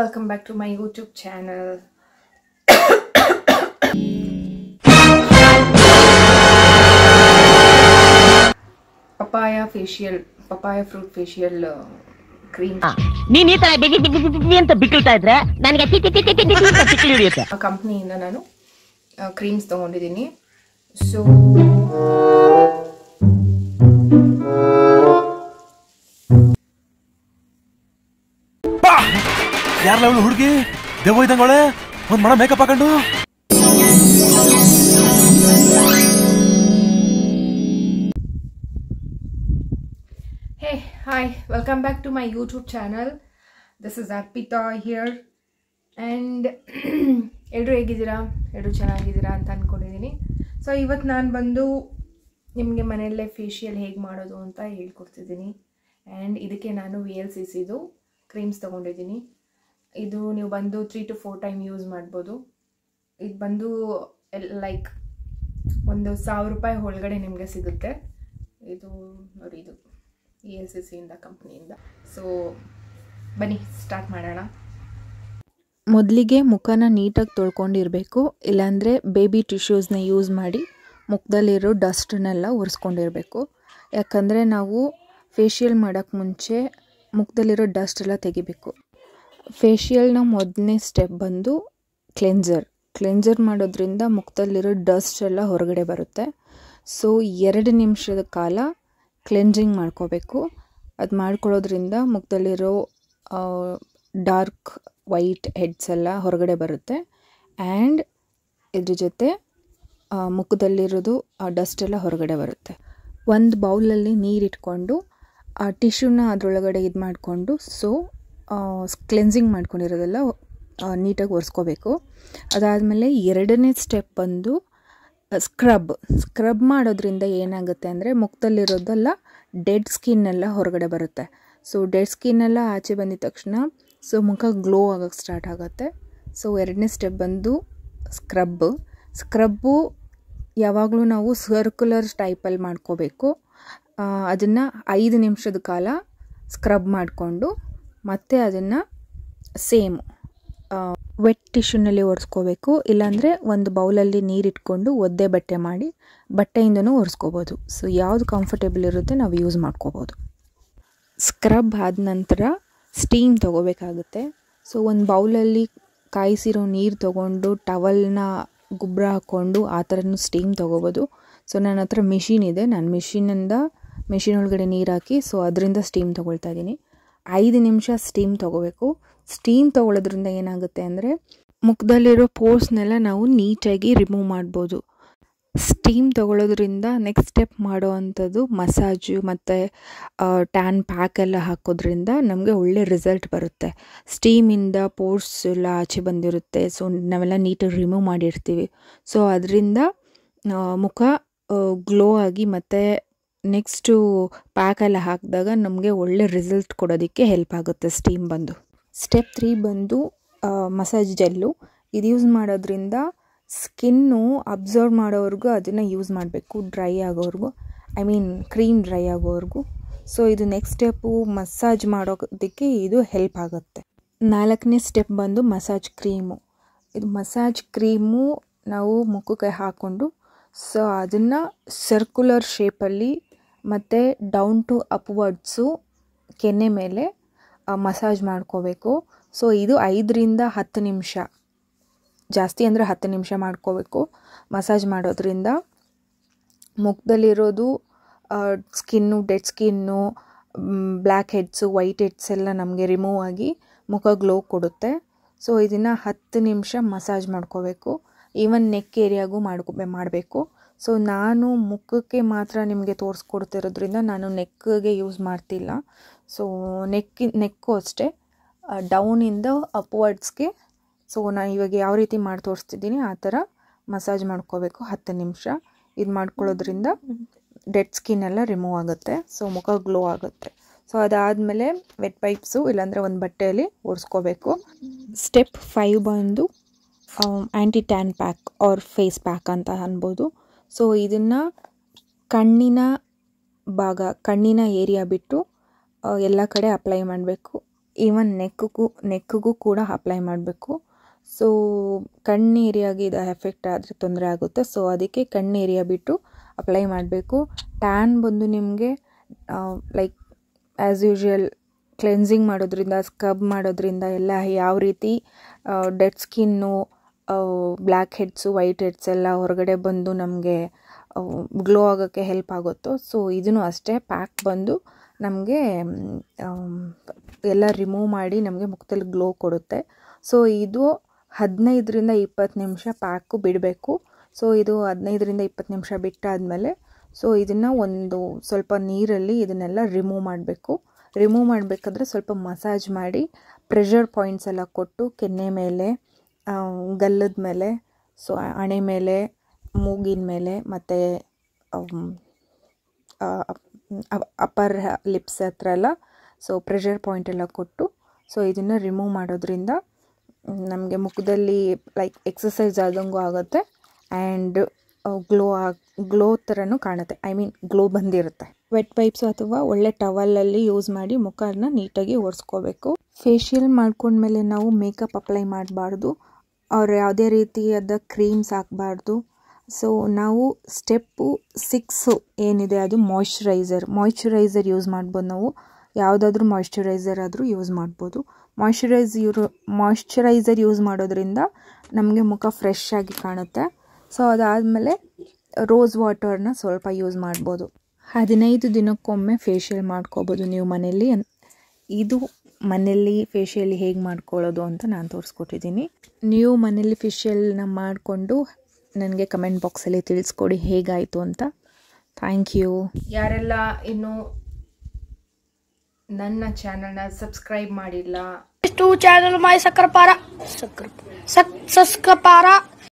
welcome back to my YouTube channel. Papaya fruit facial cream. ನೀನು ಈ ತರ ಬಿಗಿ ಅಂತ ಬಿಕ್ಕಳ್ತಾ ಇದ್ರೆ ನನಗೆ ಬಿಕ್ಕಳು ಹಿಡಿಯುತ್ತೆ. ಆ ಕಂಪನಿಯಿಂದ ನಾನು ಕ್ರೀಮ್ಸ್ ತಗೊಂಡಿದ್ದೀನಿ. ಸೊ ಯಾರಲ್ಲ ಅವಳು ಹುಡುಗಿ ದೆವ್ವ ಇದ್ದಂಗೋಳೆ ಒಂದ್ ಮಣ ಮೇಕಪ್ ಹಾಕೊಂಡು. Hey, hi, welcome back to my YouTube channel. This is Arpita here and ಎಲ್ಲರೂ ಹೇಗಿದ್ದೀರಾ? ಎಲ್ಲರೂ ಚೆನ್ನಾಗಿದ್ದೀರಾ ಅಂತ ಅಂದ್ಕೊಂಡಿದ್ದೀನಿ. ಸೊ ಇವತ್ತು ನಾನು ಬಂದು ನಿಮಗೆ ಮನೆಯಲ್ಲೇ ಫೇಶಿಯಲ್ ಹೇಗೆ ಮಾಡೋದು ಅಂತ ಹೇಳ್ಕೊಡ್ತಿದ್ದೀನಿ. ಆ್ಯಂಡ್ ಇದಕ್ಕೆ ನಾನು VLCCದು ಕ್ರೀಮ್ಸ್ ತೊಗೊಂಡಿದ್ದೀನಿ. ಇದು ನೀವು ಬಂದು 3 to 4 ಟೈಮ್ ಯೂಸ್ ಮಾಡ್ಬೋದು. ಇದು ಬಂದು ಲೈಕ್ ಒಂದು ₹1000 ಒಳಗಡೆ ನಿಮಗೆ ಸಿಗುತ್ತೆ. ಇದು ನೋಡಿ, ಇದು VLCCಯಿಂದ ಕಂಪ್ನಿಯಿಂದ. ಸೊ ಬನ್ನಿ ಸ್ಟಾರ್ಟ್ ಮಾಡೋಣ. ಮೊದಲಿಗೆ ಮುಖನ ನೀಟಾಗಿ ತೊಳ್ಕೊಂಡಿರಬೇಕು, ಇಲ್ಲಾಂದರೆ ಬೇಬಿ ಟಿಶ್ಯೂಸ್ನ ಯೂಸ್ ಮಾಡಿ ಮುಖದಲ್ಲಿರೋ ಡಸ್ಟನ್ನೆಲ್ಲ ಒರೆಸ್ಕೊಂಡಿರಬೇಕು. ಯಾಕಂದರೆ ನಾವು ಫೇಶಿಯಲ್ ಮಾಡೋಕ್ಕೆ ಮುಂಚೆ ಮುಖದಲ್ಲಿರೋ ಡಸ್ಟ್ ಎಲ್ಲ ತೆಗಿಬೇಕು. ಫೇಶಿಯಲ್ನ ಮೊದಲನೇ ಸ್ಟೆಪ್ ಬಂದು ಕ್ಲೆನ್ಸರ್ ಮಾಡೋದ್ರಿಂದ ಮುಖದಲ್ಲಿರೋ ಡಸ್ಟ್ ಎಲ್ಲ ಹೊರಗಡೆ ಬರುತ್ತೆ. ಸೊ 2 ನಿಮಿಷದ ಕಾಲ ಕ್ಲೆನ್ಸಿಂಗ್ ಮಾಡ್ಕೋಬೇಕು. ಅದು ಮಾಡ್ಕೊಳ್ಳೋದ್ರಿಂದ ಮುಖದಲ್ಲಿರೋ ಡಾರ್ಕ್ ವೈಟ್ ಹೆಡ್ಸ್ ಎಲ್ಲ ಹೊರಗಡೆ ಬರುತ್ತೆ. ಆ್ಯಂಡ್ ಇದ್ರ ಜೊತೆ ಮುಖದಲ್ಲಿರೋದು ಡಸ್ಟ್ ಎಲ್ಲ ಹೊರಗಡೆ ಬರುತ್ತೆ. ಒಂದು ಬೌಲಲ್ಲಿ ನೀರಿಟ್ಕೊಂಡು ಆ ಟಿಶ್ಯೂನ ಅದರೊಳಗಡೆ ಇದು ಮಾಡಿಕೊಂಡು ಕ್ಲೆನ್ಸಿಂಗ್ ಮಾಡ್ಕೊಂಡಿರೋದೆಲ್ಲ ನೀಟಾಗಿ ಒರೆಸ್ಕೋಬೇಕು. ಅದಾದಮೇಲೆ 2ನೇ ಸ್ಟೆಪ್ ಬಂದು ಸ್ಕ್ರಬ್ ಮಾಡೋದ್ರಿಂದ ಏನಾಗುತ್ತೆ ಅಂದರೆ ಮುಖದಲ್ಲಿರೋದೆಲ್ಲ ಡೆಡ್ ಸ್ಕಿನ್ನೆಲ್ಲ ಹೊರಗಡೆ ಬರುತ್ತೆ. ಸೊ ಡೆಡ್ ಸ್ಕಿನ್ನೆಲ್ಲ ಆಚೆ ಬಂದಿದ ತಕ್ಷಣ ಮುಖ ಗ್ಲೋ ಆಗೋಕ್ಕೆ ಸ್ಟಾರ್ಟ್ ಆಗುತ್ತೆ. ಸೊ 2ನೇ ಸ್ಟೆಪ್ ಬಂದು ಸ್ಕ್ರಬ್ಬು ಯಾವಾಗಲೂ ನಾವು ಸರ್ಕ್ಯುಲರ್ ಟೈಪಲ್ಲಿ ಮಾಡ್ಕೋಬೇಕು. ಅದನ್ನು 5 ನಿಮಿಷದ ಕಾಲ ಸ್ಕ್ರಬ್ ಮಾಡಿಕೊಂಡು ಮತ್ತೆ ಅದನ್ನು ವೆಟ್ ಟಿಶ್ಯೂನಲ್ಲಿ ಒರೆಸ್ಕೋಬೇಕು. ಇಲ್ಲಾಂದರೆ ಒಂದು ಬೌಲಲ್ಲಿ ನೀರಿಟ್ಕೊಂಡು ಒದ್ದೆ ಬಟ್ಟೆ ಮಾಡಿ ಬಟ್ಟೆಯಿಂದನೂ ಒರೆಸ್ಕೋಬೋದು. ಸೊ ಯಾವುದು ಕಂಫರ್ಟೇಬಲ್ ಇರುತ್ತೆ ನಾವು ಯೂಸ್ ಮಾಡ್ಕೋಬೋದು. ಸ್ಕ್ರಬ್ ಆದ ನಂತರ ಸ್ಟೀಮ್ ತೊಗೋಬೇಕಾಗುತ್ತೆ. ಸೊ ಒಂದು ಬೌಲಲ್ಲಿ ಕಾಯಿಸಿರೋ ನೀರು ತೊಗೊಂಡು ಟವಲ್ನ ಗೊಬ್ಬರ ಹಾಕ್ಕೊಂಡು ಆ ಥರನೂ ಸ್ಟೀಮ್ ತೊಗೋಬೋದು. ಸೊ ನನ್ನ ಹತ್ರ ಮಿಷಿನ್ ಇದೆ, ನಾನು ಮಿಷಿನ್ ಒಳಗಡೆ ನೀರು ಹಾಕಿ ಅದರಿಂದ ಸ್ಟೀಮ್ ತೊಗೊಳ್ತಾ ಇದ್ದೀನಿ. 5 ನಿಮಿಷ ಸ್ಟೀಮ್ ತೊಗೋಬೇಕು. ಸ್ಟೀಮ್ ತೊಗೊಳ್ಳೋದ್ರಿಂದ ಏನಾಗುತ್ತೆ ಅಂದರೆ ಮುಖದಲ್ಲಿರೋ ಪೋರ್ಸ್ನೆಲ್ಲ ನಾವು ನೀಟಾಗಿ ರಿಮೂವ್ ಮಾಡ್ಬೋದು. ಸ್ಟೀಮ್ ತೊಗೊಳ್ಳೋದ್ರಿಂದ ನೆಕ್ಸ್ಟ್ ಸ್ಟೆಪ್ ಮಾಡೋ ಅಂಥದ್ದು ಮಸಾಜು ಮತ್ತು ಟ್ಯಾನ್ ಪ್ಯಾಕ್ ಎಲ್ಲ ಹಾಕೋದ್ರಿಂದ ನಮಗೆ ಒಳ್ಳೆ ರಿಸಲ್ಟ್ ಬರುತ್ತೆ. ಸ್ಟೀಮಿಂದ ಪೋರ್ಸ್ ಎಲ್ಲ ಆಚೆ ಬಂದಿರುತ್ತೆ. ಸೊ ನಾವೆಲ್ಲ ನೀಟಾಗಿ ರಿಮೂವ್ ಮಾಡಿರ್ತೀವಿ. ಸೊ ಅದರಿಂದ ಮುಖ ಗ್ಲೋ ಆಗಿ ಮತ್ತು ನೆಕ್ಸ್ಟು ಪ್ಯಾಕೆಲ್ಲ ಹಾಕಿದಾಗ ನಮಗೆ ಒಳ್ಳೆ ರಿಸಲ್ಟ್ ಕೊಡೋದಕ್ಕೆ ಹೆಲ್ಪ್ ಆಗುತ್ತೆ ಸ್ಟೀಮ್ ಬಂದು. ಸ್ಟೆಪ್ 3 ಬಂದು ಮಸಾಜ್ ಜೆಲ್ಲು. ಇದು ಯೂಸ್ ಮಾಡೋದ್ರಿಂದ ಸ್ಕಿನ್ನು ಅಬ್ಸರ್ವ್ ಮಾಡೋವರೆಗೂ ಅದನ್ನು ಯೂಸ್ ಮಾಡಬೇಕು, ಡ್ರೈ ಆಗೋವರೆಗೂ, ಕ್ರೀಮ್ ಡ್ರೈ ಆಗೋವರೆಗೂ. ಸೊ ಇದು ನೆಕ್ಸ್ಟ್ ಸ್ಟೆಪ್ಪು ಮಸಾಜ್ ಮಾಡೋದಕ್ಕೆ ಇದು ಹೆಲ್ಪ್ ಆಗುತ್ತೆ. 4ನೇ ಸ್ಟೆಪ್ ಬಂದು ಮಸಾಜ್ ಕ್ರೀಮು. ಇದು ಮಸಾಜ್ ಕ್ರೀಮು ನಾವು ಮುಖಕ್ಕೆ ಹಾಕ್ಕೊಂಡು ಅದನ್ನು ಸರ್ಕ್ಯುಲರ್ ಶೇಪಲ್ಲಿ ಮತ್ತು ಡೌನ್ ಟು ಅಪ್ವರ್ಡ್ಸು ಕೆನ್ನೆ ಮೇಲೆ ಮಸಾಜ್ ಮಾಡ್ಕೋಬೇಕು. ಸೊ ಇದು 5ರಿಂದ 10 ನಿಮಿಷ, ಜಾಸ್ತಿ ಅಂದರೆ 10 ನಿಮಿಷ ಮಾಡ್ಕೋಬೇಕು. ಮಸಾಜ್ ಮಾಡೋದ್ರಿಂದ ಮುಖದಲ್ಲಿರೋದು dead skin, black heads, white heads ಎಲ್ಲ ನಮಗೆ ರಿಮೂವ್ ಆಗಿ ಮುಖ ಗ್ಲೋ ಕೊಡುತ್ತೆ. ಸೊ ಇದನ್ನು 10 ನಿಮಿಷ ಮಸಾಜ್ ಮಾಡ್ಕೋಬೇಕು. ಈವನ್ ನೆಕ್ ಏರಿಯಾಗೂ ಮಾಡಬೇಕು. ಸೊ ನಾನು ಮುಖಕ್ಕೆ ಮಾತ್ರ ನಿಮಗೆ ತೋರಿಸ್ಕೊಡ್ತಿರೋದ್ರಿಂದ ನಾನು ನೆಕ್ಗೆ ಯೂಸ್ ಮಾಡ್ತಿಲ್ಲ. ಸೊ ನೆಕ್ಕು ಅಷ್ಟೇ, ಡೌನಿಂದ ಅಪ್ವರ್ಡ್ಸ್ಗೆ. ಸೊ ನಾನು ಇವಾಗ ಯಾವ ರೀತಿ ಮಾಡಿ ತೋರಿಸ್ತಿದ್ದೀನಿ ಆ ಥರ ಮಸಾಜ್ ಮಾಡ್ಕೋಬೇಕು 10 ನಿಮಿಷ. ಇದು ಮಾಡ್ಕೊಳ್ಳೋದ್ರಿಂದ ಡೆಡ್ ಸ್ಕಿನ್ ಎಲ್ಲ ರಿಮೂವ್ ಆಗುತ್ತೆ. ಸೊ ಮುಖ ಗ್ಲೋ ಆಗುತ್ತೆ. ಸೊ ಅದಾದಮೇಲೆ ವೆಟ್ ಪೈಪ್ಸು ಇಲ್ಲಾಂದರೆ ಒಂದು ಬಟ್ಟೆಯಲ್ಲಿ ಒರೆಸ್ಕೋಬೇಕು. ಸ್ಟೆಪ್ 5 ಬಂದು anti tan pack or face pack ಅಂತ ಅನ್ಬೋದು. ಸೊ ಇದನ್ನು ಕಣ್ಣಿನ ಏರಿಯಾ ಬಿಟ್ಟು ಎಲ್ಲ ಕಡೆ ಅಪ್ಲೈ ಮಾಡಬೇಕು. ಈವನ್ ನೆಕ್ಕಿಗೂ ಕೂಡ ಅಪ್ಲೈ ಮಾಡಬೇಕು. ಸೊ ಕಣ್ಣು ಏರಿಯಾಗೆ ಇದು ಎಫೆಕ್ಟ್ ಆದರೆ ತೊಂದರೆ ಆಗುತ್ತೆ. ಸೊ ಅದಕ್ಕೆ ಕಣ್ಣು ಏರಿಯಾ ಬಿಟ್ಟು ಅಪ್ಲೈ ಮಾಡಬೇಕು. ಟ್ಯಾನ್ ಬಂದು ನಿಮಗೆ ಲೈಕ್ ಆ್ಯಸ್ ಯೂಶ್ವಲ್ ಕ್ಲೆನ್ಸಿಂಗ್ ಮಾಡೋದ್ರಿಂದ, ಸ್ಕ್ರಬ್ ಮಾಡೋದ್ರಿಂದ ಎಲ್ಲ ಯಾವ ರೀತಿ dead skin, black heads, white heads ಎಲ್ಲ ಹೊರಗಡೆ ಬಂದು ನಮಗೆ ಗ್ಲೋ ಆಗೋಕ್ಕೆ ಹೆಲ್ಪ್ ಆಗುತ್ತೋ, ಸೊ ಇದೂ ಅಷ್ಟೇ. ಪ್ಯಾಕ್ ಬಂದು ನಮಗೆ ಎಲ್ಲ ರಿಮೂವ್ ಮಾಡಿ ನಮಗೆ ಮುಖದಲ್ಲಿ ಗ್ಲೋ ಕೊಡುತ್ತೆ. ಸೊ ಇದು 15ರಿಂದ 20 ನಿಮಿಷ ಪ್ಯಾಕು ಬಿಡಬೇಕು. ಸೊ ಇದು 15ರಿಂದ 20 ನಿಮಿಷ ಬಿಟ್ಟಾದಮೇಲೆ ಸೊ ಇದನ್ನು ಒಂದು ಸ್ವಲ್ಪ ನೀರಲ್ಲಿ ಇದನ್ನೆಲ್ಲ ರಿಮೂವ್ ಮಾಡಬೇಕು. ರಿಮೂವ್ ಮಾಡಬೇಕಾದ್ರೆ ಸ್ವಲ್ಪ ಮಸಾಜ್ ಮಾಡಿ ಪ್ರೆಷರ್ ಪಾಯಿಂಟ್ಸ್ ಎಲ್ಲ ಕೊಟ್ಟು ಕೆನ್ನೆ ಮೇಲೆ, ಗಲ್ಲದ ಮೇಲೆ, ಸೊ ಹಣೆ ಮೇಲೆ, ಮೂಗಿನ ಮೇಲೆ ಮತ್ತು ಅಪ್ಪರ್ ಲಿಪ್ಸ್ ಹತ್ರ ಎಲ್ಲ ಸೊ ಪ್ರೆಷರ್ ಪಾಯಿಂಟ್ ಎಲ್ಲ ಕೊಟ್ಟು ಸೊ ಇದನ್ನು ರಿಮೂವ್ ಮಾಡೋದ್ರಿಂದ ನಮಗೆ ಮುಖದಲ್ಲಿ ಲೈಕ್ ಎಕ್ಸಸೈಸ್ ಆದಂಗೂ ಆಗುತ್ತೆ ಆ್ಯಂಡ್ ಗ್ಲೋ ಥರನೂ ಕಾಣುತ್ತೆ. ಐ ಮೀನ್ ಗ್ಲೋ ಬಂದಿರುತ್ತೆ. ವೆಟ್ ವೈಪ್ಸು ಅಥವಾ ಒಳ್ಳೆ ಟವಲಲ್ಲಿ ಯೂಸ್ ಮಾಡಿ ಮುಖನ ನೀಟಾಗಿ ಒರೆಸ್ಕೋಬೇಕು. ಫೇಶಿಯಲ್ ಮಾಡ್ಕೊಂಡ್ಮೇಲೆ ನಾವು ಮೇಕಪ್ ಅಪ್ಲೈ ಮಾಡಬಾರ್ದು, ಅವ್ರು ಯಾವುದೇ ರೀತಿಯಾದ ಕ್ರೀಮ್ಸ್ ಹಾಕಬಾರ್ದು. ಸೊ ನಾವು ಸ್ಟೆಪ್ಪು 6 ಏನಿದೆ ಅದು ಮಾಯ್ಶ್ಚರೈಸರ್ ಯೂಸ್ ಮಾಡ್ಬೋದು. ನಾವು ಯಾವುದಾದ್ರೂ ಮಾಯ್ಶ್ಚರೈಸರ್ ಆದರೂ ಯೂಸ್ ಮಾಡ್ಬೋದು. ಮಾಯ್ಶ್ಚರೈಸರ್ ಯೂಸ್ ಮಾಡೋದ್ರಿಂದ ನಮಗೆ ಮುಖ ಫ್ರೆಶ್ ಆಗಿ ಕಾಣುತ್ತೆ. ಸೊ ಅದಾದಮೇಲೆ ರೋಸ್ ವಾಟರ್ನ ಸ್ವಲ್ಪ ಯೂಸ್ ಮಾಡ್ಬೋದು. 15 ದಿನಕ್ಕೊಮ್ಮೆ ಫೇಶಿಯಲ್ ಮಾಡ್ಕೋಬೋದು ನೀವು ಮನೇಲಿ. ಇದು ಮನೇಲಿ ಫೇಶಿಯಲ್ ಹೇಗೆ ಮಾಡ್ಕೊಳ್ಳೋದು ಅಂತ ನಾನು ತೋರಿಸ್ಕೊಟ್ಟಿದ್ದೀನಿ. ನೀವು ಮನೇಲಿ ಫೇಶಿಯಲ್ನ ಮಾಡಿಕೊಂಡು ನನಗೆ ಕಮೆಂಟ್ ಬಾಕ್ಸಲ್ಲಿ ತಿಳಿಸ್ಕೊಡಿ ಹೇಗಾಯಿತು ಅಂತ. Thank you. ಯಾರೆಲ್ಲ ಇನ್ನೂ ನನ್ನ ಚಾನಲ್ನ ಸಬ್ಸ್ಕ್ರೈಬ್ ಮಾಡಿಲ್ಲ, ಚಾನಲ್ ಮೈ ಸಕ್ಕರಪಾರ